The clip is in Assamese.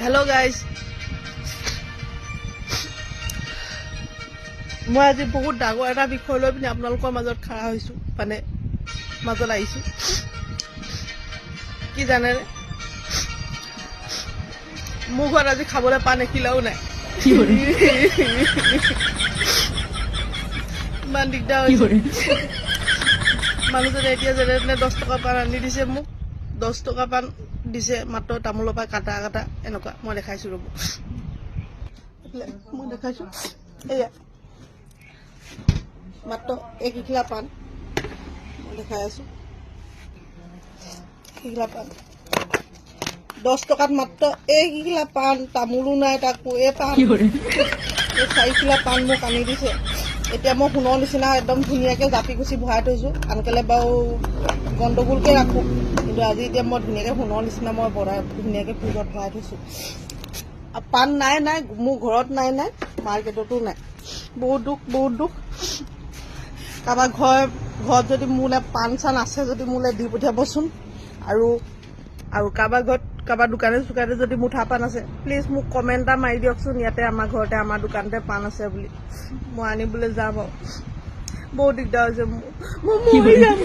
Hello guys. মই আজি বহুত ডাঙৰ এটা বিষয় লৈ পিনে আপোনালোকৰ মাজত খাৰা হৈছো মানে মাজত আহিছো কি জানে মোৰ ঘৰত আজি খাবলৈ পান এখিলাও নাই ইমান দিগদাৰ হৈছে মানুহজনে এতিয়া যেনে 10 টকা পান আনি দিছে মোক 10 টকা পান দিছে মাত্ৰ তামোলৰ পৰা কাটা কাটা এনেকুৱা মই দেখাইছো ৰব মই দেখাইছো এয়া মাত্ৰ এক কিলা পান মই দেখাই আছো কিলা পান 10 টকাত মাত্ৰ এক কিলা পান তামোলো নাই তাকো এ পান এই 4 কিলা পান মোক আনি দিছে এতিয়া মই সোণৰ নিচিনা একদম ধুনীয়াকৈ জাপি কুচি ভৰাই থৈছো আনকালে বাৰু গণ্ডগোলকে ৰাখো কিন্তু আজি এতিয়া মই ধুনীয়াকৈ সোণৰ নিচিনা মই বৰাই ধুনীয়াকৈ ফ্ৰিজত ভৰাই থৈছো পান নাই নাই মোৰ ঘৰত নাই নাই মাৰ্কেটতো নাই বহুত দুখ কাৰোবাৰ ঘৰত যদি মোলৈ পান চান আছে যদি মোলৈ দি পঠিয়াবচোন আৰু কাৰোবাৰ ঘৰত কাৰোবাৰ দোকানে চুকানে যদি মুঠা পান আছে প্লিজ মোক কমেণ্ট এটা মাৰি দিয়কচোন ইয়াতে আমাৰ ঘৰতে আমাৰ দোকানতে পান আছে বুলি মই আনিবলৈ যাম আৰু বহুত দিগদাৰ হৈছে মোৰ মই মৰি যাম